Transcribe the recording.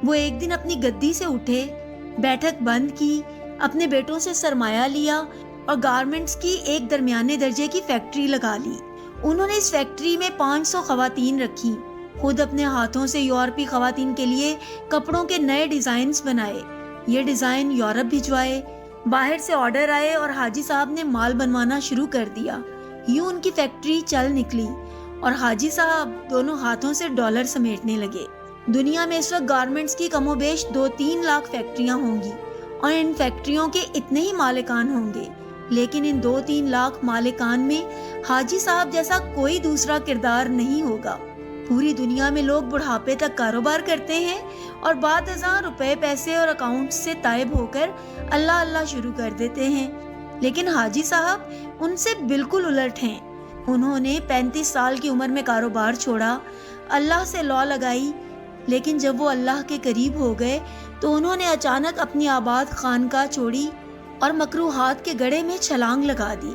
وہ ایک دن اپنی گدی سے اٹھے، بیٹھک بند کی، اپنے بیٹوں سے سرمایہ لیا اور گارمنٹس کی ایک درمیانے درجے کی فیکٹری لگا لی۔ انہوں نے اس فیکٹری میں 500 خواتین رکھی، خود اپنے ہاتھوں سے یورپی خواتین کے لیے کپڑوں کے نئے ڈیزائنز بنائے، یہ ڈیزائن یورپ بھجوائے، باہر سے آرڈر آئے اور حاجی صاحب نے مال بنوانا شروع کر دیا۔ یوں ان کی فیکٹری چل نکلی اور حاجی صاحب دونوں ہاتھوں سے ڈالر سمیٹنے لگے۔ دنیا میں اس وقت گارمنٹس کی کم و بیش 2-3 لاکھ فیکٹریاں ہوں گی اور ان فیکٹریوں کے اتنے ہی مالکان ہوں گے، لیکن ان 2-3 لاکھ مالکان میں حاجی صاحب جیسا کوئی دوسرا کردار نہیں ہوگا۔ پوری دنیا میں لوگ بڑھاپے تک کاروبار کرتے ہیں اور بعد ازاں روپے پیسے اور اکاؤنٹ سے تائب ہو کر اللہ اللہ شروع کر دیتے ہیں، لیکن حاجی صاحب ان سے بالکل الٹ ہیں۔ انہوں نے 35 سال کی عمر میں کاروبار چھوڑا، اللہ سے لو لگائی، لیکن جب وہ اللہ کے قریب ہو گئے تو انہوں نے اچانک اپنی آباد خانقاہ چھوڑی اور مکروہات کے گڑھے میں چھلانگ لگا دی۔